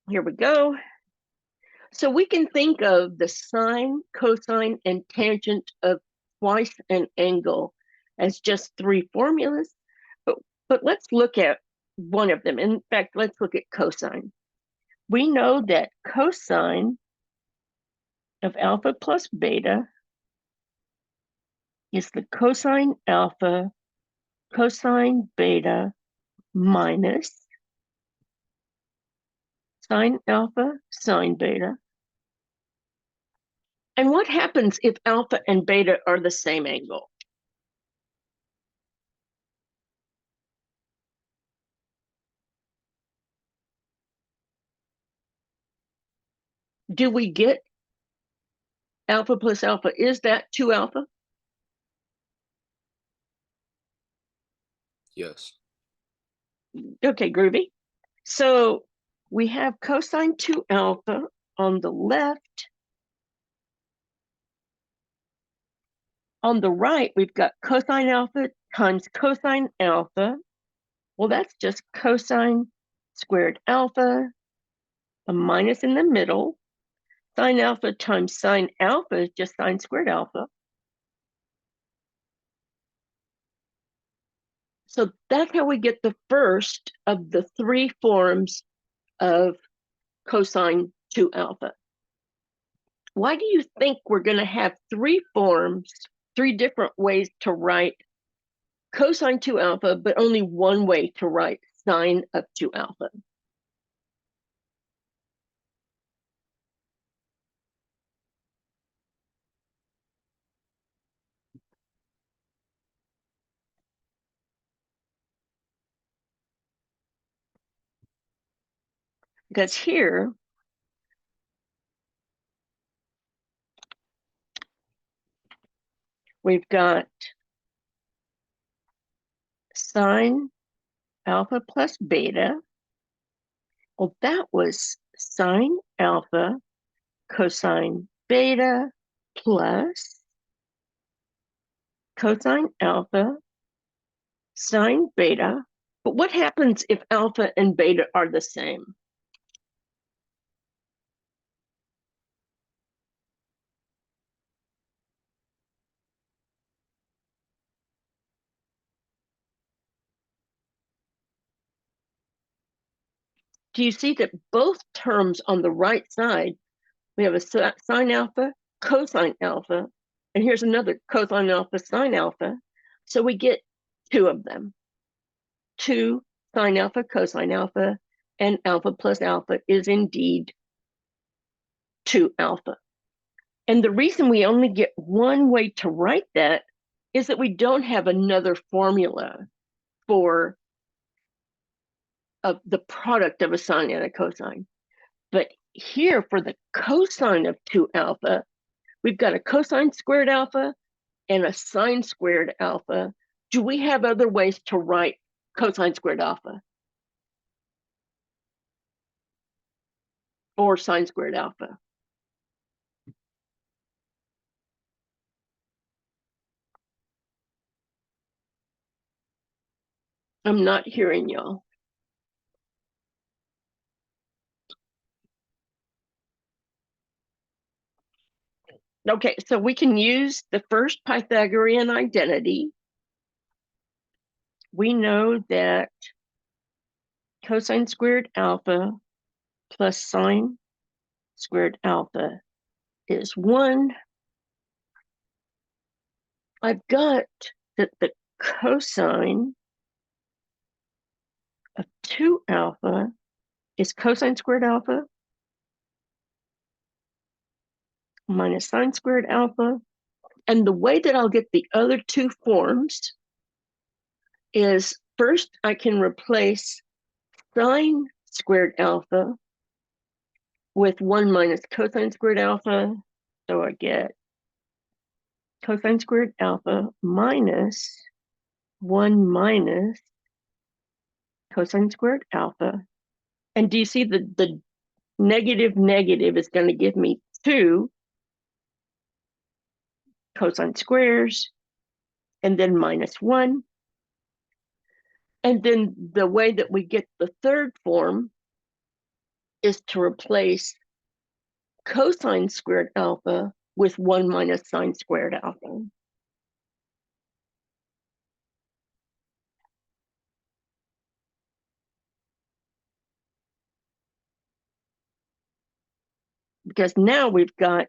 Here we go. So we can think of the sine, cosine, and tangent of twice an angle as just three formulas, but let's look at one of them. In fact, let's look at cosine. We know that cosine of alpha plus beta is the cosine alpha cosine beta minus sine alpha sine beta. And what happens if alpha and beta are the same angle? Do we get alpha plus alpha? Is that 2 alpha? Yes. Okay, groovy. So we have cosine 2 alpha on the left. On the right, we've got cosine alpha times cosine alpha. Well, that's just cosine squared alpha, a minus in the middle. Sine alpha times sine alpha is just sine squared alpha. So that's how we get the first of the three forms of cosine 2 alpha. Why do you think we're going to have three forms, three different ways to write cosine 2 alpha, but only one way to write sine of 2 alpha? Because here, we've got sine alpha plus beta. Well, that was sine alpha cosine beta plus cosine alpha sine beta. But what happens if alpha and beta are the same? Do you see that both terms on the right side, we have a sine alpha, cosine alpha, and here's another cosine alpha, sine alpha. So we get two of them. 2 sine alpha, cosine alpha, and alpha plus alpha is indeed 2 alpha. And the reason we only get one way to write that is that we don't have another formula for the product of a sine and a cosine. But here for the cosine of 2 alpha, we've got a cosine squared alpha and a sine squared alpha. Do we have other ways to write cosine squared alpha or sine squared alpha? I'm not hearing y'all. Okay, so we can use the first Pythagorean identity. We know that cosine squared alpha plus sine squared alpha is 1. I've got that the cosine of 2 alpha is cosine squared alpha minus sine squared alpha. And the way that I'll get the other two forms is first I can replace sine squared alpha with 1 minus cosine squared alpha. So I get cosine squared alpha minus 1 minus cosine squared alpha. And do you see the negative negative is going to give me 2 cosine squares and then minus 1. And then the way that we get the third form is to replace cosine squared alpha with 1 minus sine squared alpha. Because now we've got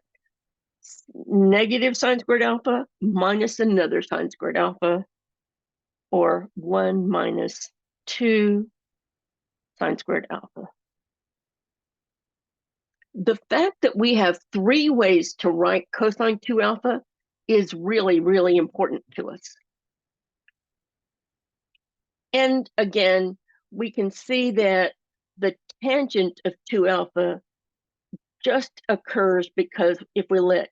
negative sine squared alpha minus another sine squared alpha, or 1 minus 2 sine squared alpha. The fact that we have 3 ways to write cosine 2 alpha is really, really important to us. And again, we can see that the tangent of 2 alpha just occurs because if we let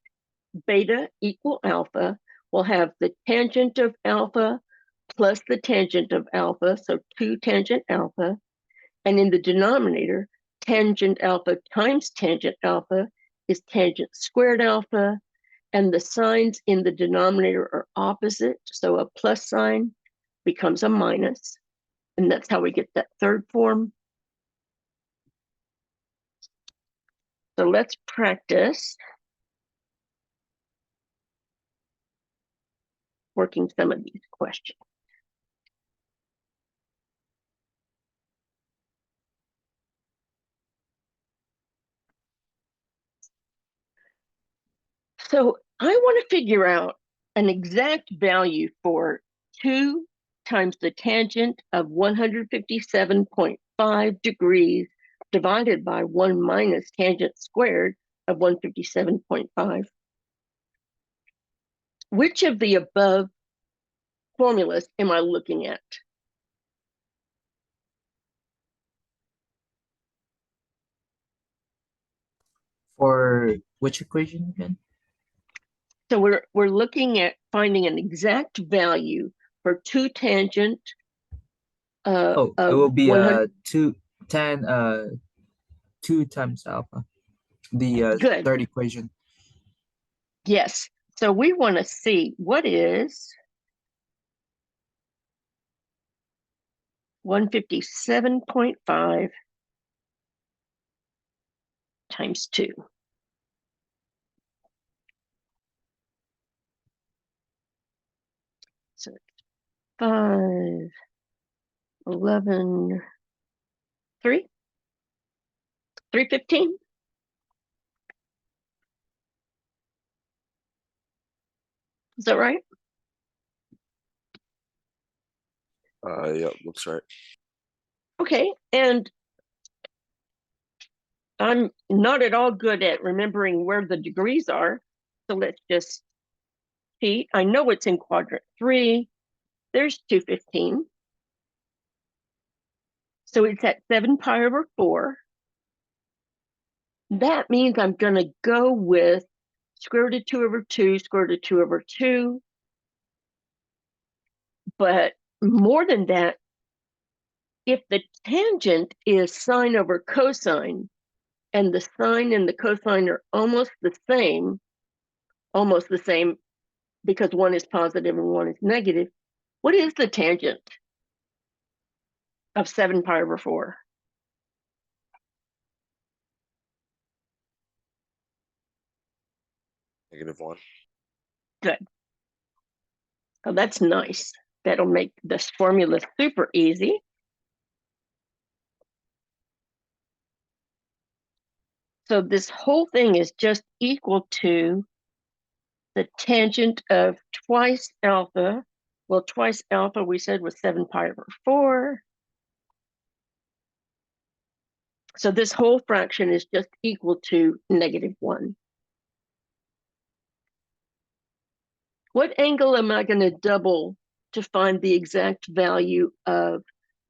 beta equal alpha, we'll have the tangent of alpha plus the tangent of alpha, so 2 tangent alpha. And in the denominator, tangent alpha times tangent alpha is tangent squared alpha, and the signs in the denominator are opposite, so a plus sign becomes a minus, and that's how we get that third form. So let's practice working some of these questions. So I want to figure out an exact value for 2 times the tangent of 157.5 degrees divided by 1 minus tangent squared of 157.5. Which of the above formulas am I looking at? For which equation again? So we're looking at finding an exact value for 2 tangent It of will be 100. 2 2 times alpha. The Good. third equation. Yes. So we want to see what is 157.5 times 2. So 5, 11, 3, 315. Is that right? Yeah, looks right. Okay. And I'm not at all good at remembering where the degrees are. So let's just see. I know it's in quadrant 3. There's 215. So it's at 7 pi over 4. That means I'm going to go with square root of 2 over 2, square root of 2 over 2. But more than that, if the tangent is sine over cosine, and the sine and the cosine are almost the same because one is positive and one is negative, what is the tangent of 7 pi over 4? -1. Good. Oh, that's nice. That'll make this formula super easy. So this whole thing is just equal to the tangent of twice alpha. Well, twice alpha we said was 7 pi over 4. So this whole fraction is just equal to -1. What angle am I going to double to find the exact value of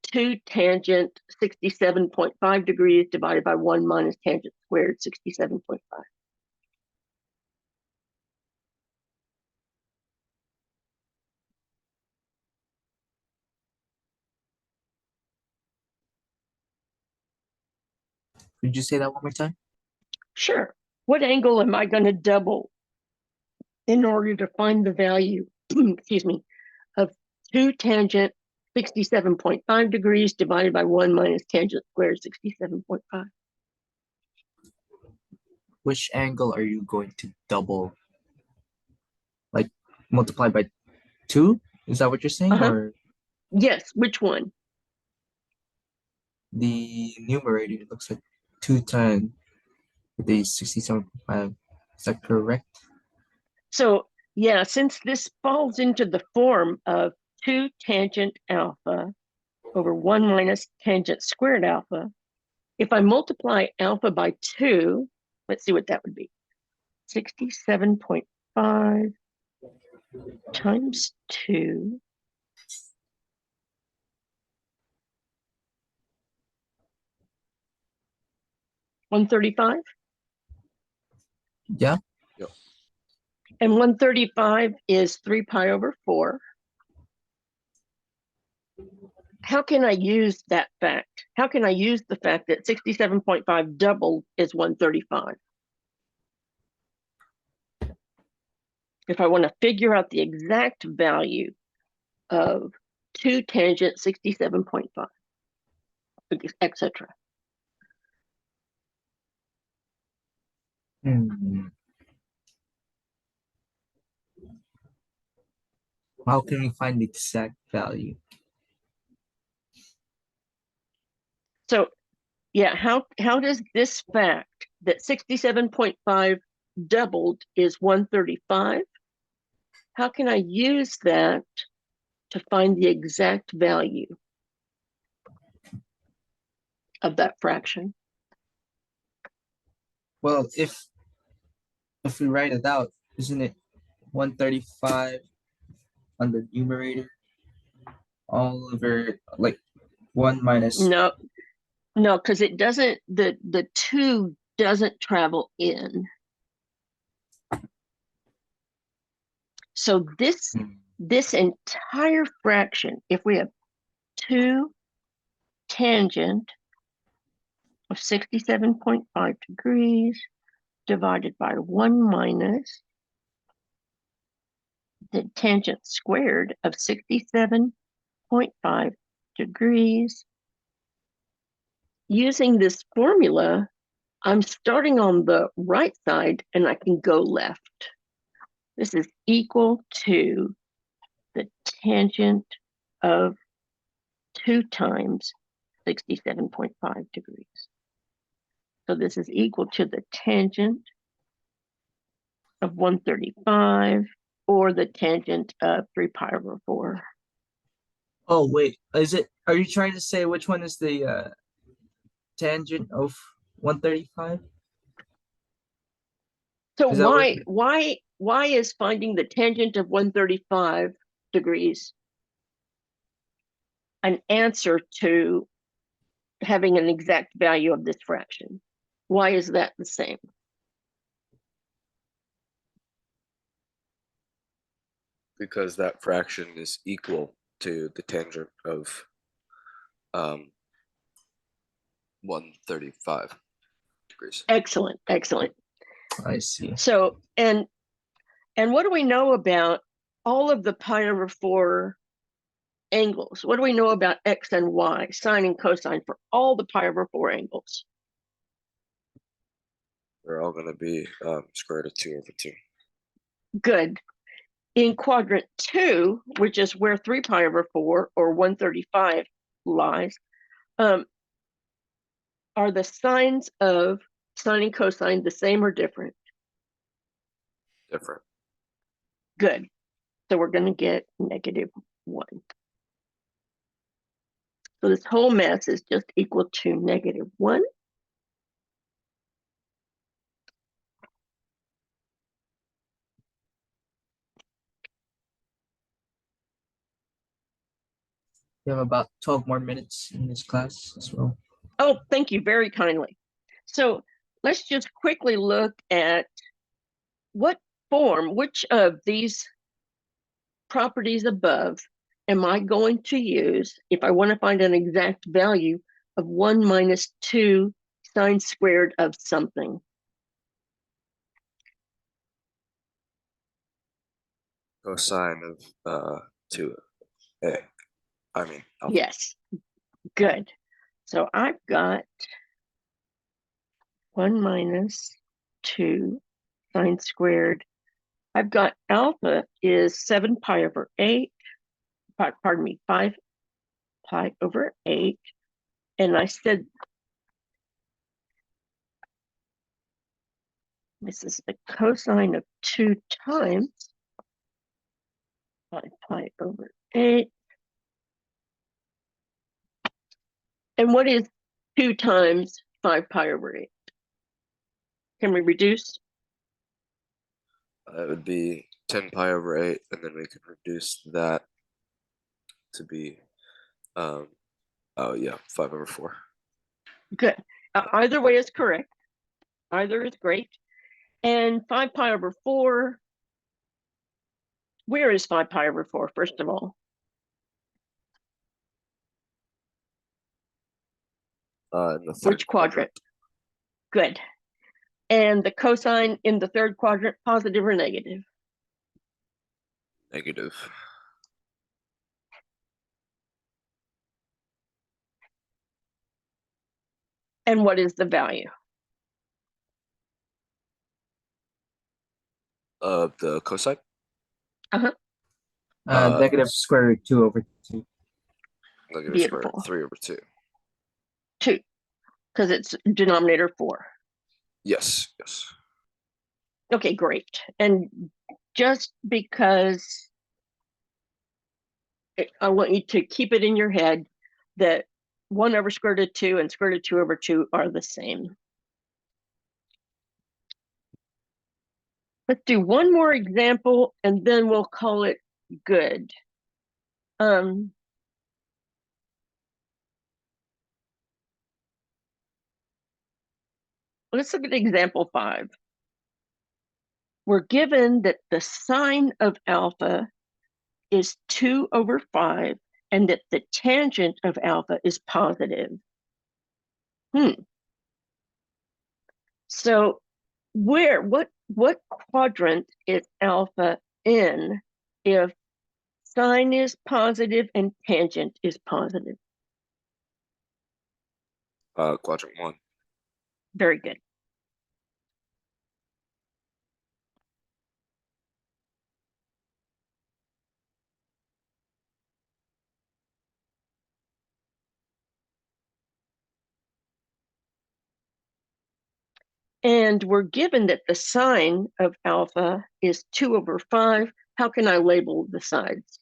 2 tangent 67.5 degrees divided by 1 minus tangent squared 67.5? Could you say that one more time? Sure. What angle am I going to double in order to find the value, excuse me, of 2 tangent 67.5 degrees divided by 1 minus tangent squared 67.5? which angle are you going to double? Like multiply by 2? Is that what you're saying? Uh-huh. Or Yes, which one? the numerator looks like 2 times the 67.5. Is that correct? So yeah, since this falls into the form of 2 tangent alpha over 1 minus tangent squared alpha, if I multiply alpha by 2, let's see what that would be. 67.5 times 2. $135? Yeah. Yep. And 135 is 3 pi over 4. How can I use that fact? How can I use the fact that 67.5 doubled is 135? If I want to figure out the exact value of 2 tangent 67.5, etc. How can we find the exact value? So yeah, how does this fact that 67.5 doubled is 135? How can I use that to find the exact value of that fraction? Well, if we write it out, isn't it 135 on the numerator all over like 1 minus? No, because it doesn't, the 2 doesn't travel in. So this entire fraction, if we have 2 tangent of 67.5 degrees divided by 1 minus the tangent squared of 67.5 degrees. Using this formula, I'm starting on the right side and I can go left. This is equal to the tangent of 2 times 67.5 degrees. So this is equal to the tangent of 135 or the tangent of 3 pi over 4. Oh wait, are you trying to say which one is the tangent of 135? So Is that what? why is finding the tangent of 135 degrees an answer to having an exact value of this fraction? Why is that the same? Because that fraction is equal to the tangent of 135 degrees. Excellent. I see. So and what do we know about all of the pi over 4 angles? What do we know about x and y, sine and cosine for all the pi over 4 angles? They're all going to be square root of 2 over 2. Good. In quadrant 2, which is where 3 pi over 4 or 135 lies, are the signs of sine and cosine the same or different? Different. Good. So we're going to get -1. So this whole mess is just equal to -1. We have about 12 more minutes in this class as well. Oh, thank you very kindly. So let's just quickly look at which of these properties above am I going to use if I want to find an exact value of 1 minus 2 sine squared of something? Cosine of 2a. I mean, alpha. Yes, good. So I've got 1 minus 2 sine squared. I've got alpha is 7 pi over 8, pardon me, 5 pi over 8. And I said, this is the cosine of 2 times 5 pi over 8. And what is 2 times 5 pi over 8? Can we reduce? It would be 10 pi over 8, and then we could reduce that to be, oh yeah, 5 over 4. Good. Either way is correct. Either is great. And 5 pi over 4, where is 5 pi over 4, first of all? In the third Which quadrant? Good. And the cosine in the third quadrant, positive or negative? Negative. And what is the value? Of the cosine? Negative square root 2 over 2. Negative square Beautiful. root 3 over 2. 2, because it's denominator 4. Yes, yes. Okay, great. And just because I want you to keep it in your head that 1 over square root of 2 and square root of 2 over 2 are the same. Let's do one more example and then we'll call it good. Let's look at example 5. We're given that the sine of alpha is 2 over 5 and that the tangent of alpha is positive. So what quadrant is alpha in if sine is positive and tangent is positive? Quadrant 1. Very good. And we're given that the sine of alpha is 2 over 5. How can I label the sides?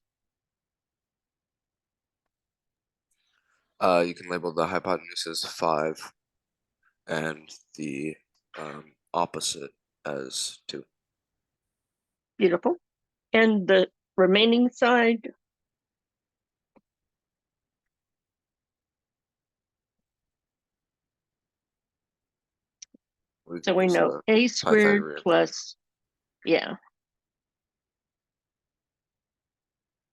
You can label the hypotenuse as 5 and the opposite as 2. Beautiful. And the remaining side? So we know a squared plus, yeah.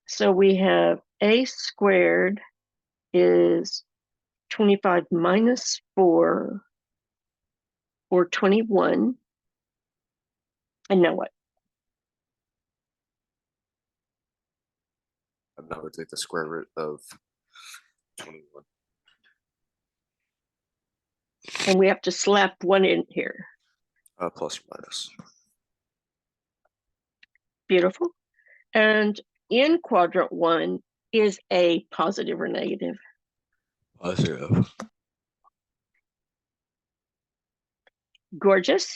So we have a squared is 25 minus 4 or 21. And now what? And now we take the square root of 21. And we have to slap 1 in here. Plus or minus. Beautiful. And in quadrant 1, is a positive or negative? Positive. Gorgeous.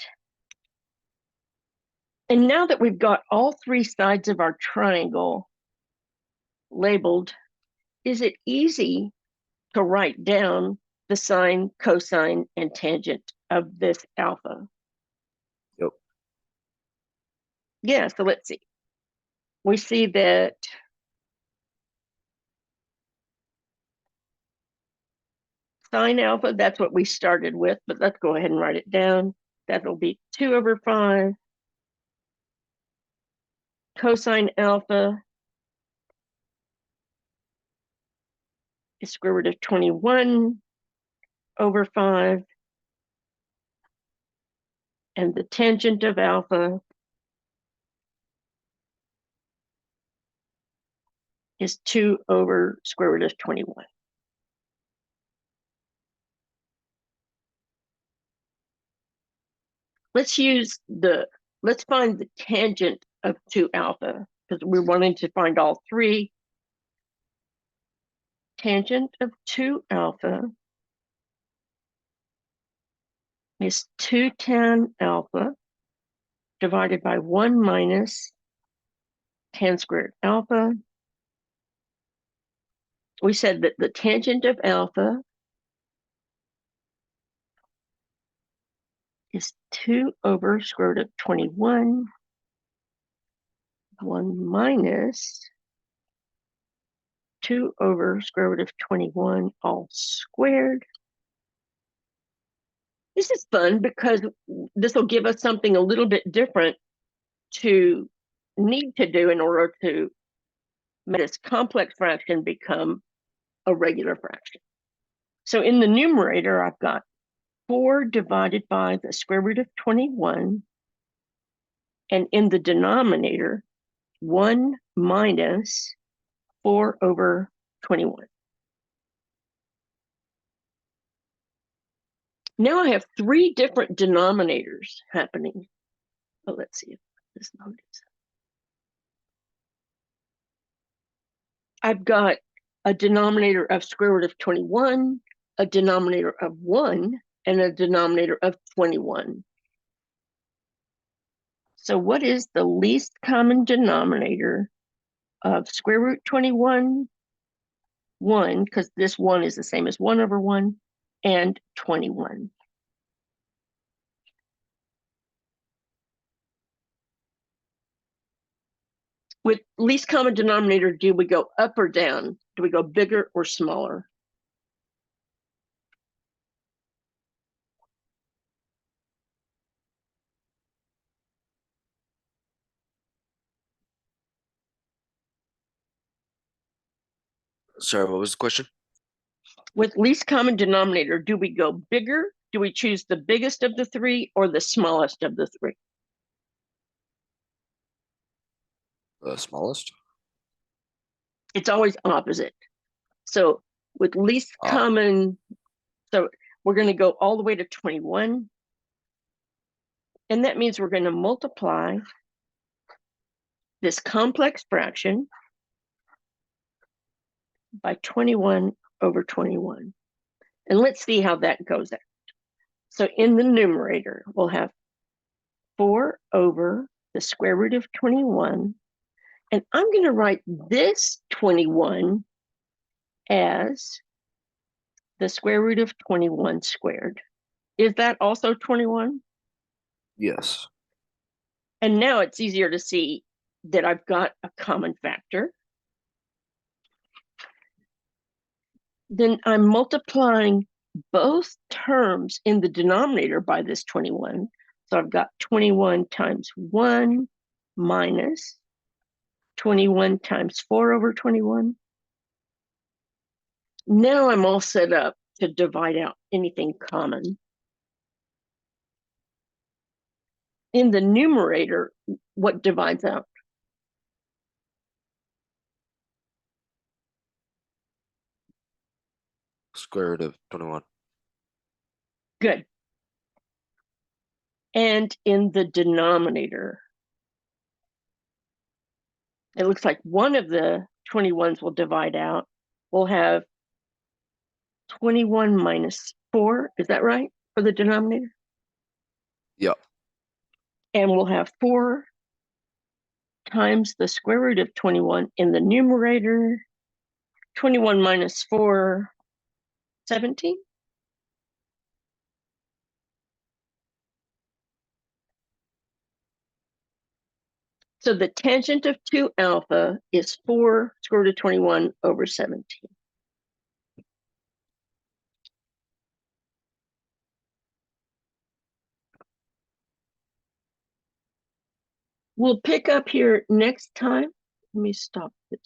And now that we've got all 3 sides of our triangle labeled, is it easy to write down the sine, cosine, and tangent of this alpha? Yep. Yeah, so let's see. We see that sine alpha, that's what we started with, but let's go ahead and write it down. That'll be 2 over 5. Cosine alpha is square root of 21 over 5. And the tangent of alpha is 2 over square root of 21. let's find the tangent of 2 alpha, because we're wanting to find all three. Tangent of 2 alpha is 2 tan alpha divided by 1 minus tan squared alpha. We said that the tangent of alpha is 2 over square root of 21, 1 minus 2 over square root of 21 all squared. This is fun because this will give us something a little bit different to need to do in order to make this complex fraction become a regular fraction. So in the numerator, I've got 4 divided by the square root of 21. And in the denominator, 1 minus 4 over 21. Now I have 3 different denominators happening. Oh, let's see if this notice. I've got a denominator of square root of 21, a denominator of 1, and a denominator of 21. So what is the least common denominator of square root 21, 1, because this 1 is the same as 1 over 1, and 21? With least common denominator, do we go up or down? Do we go bigger or smaller? Sorry, what was the question? With least common denominator, do we go bigger? Do we choose the biggest of the 3 or the smallest of the 3? The smallest? It's always opposite. So with least common, so we're going to go all the way to 21. And that means we're going to multiply this complex fraction by 21 over 21. And let's see how that goes out. So in the numerator, we'll have 4 over the square root of 21. And I'm going to write this 21 as the square root of 21 squared. Is that also 21? Yes. And now it's easier to see that I've got a common factor. Then I'm multiplying both terms in the denominator by this 21. So I've got 21 times 1 minus 21 times 4 over 21. Now I'm all set up to divide out anything common. In the numerator, what divides out? Square root of 21. Good. And in the denominator, it looks like one of the 21s will divide out. We'll have 21 minus 4. Is that right for the denominator? Yep. And we'll have 4 times the square root of 21 in the numerator. 21 minus 4, 17. So the tangent of 2 alpha is 4 square root of 21 over 17. We'll pick up here next time. Let me stop this.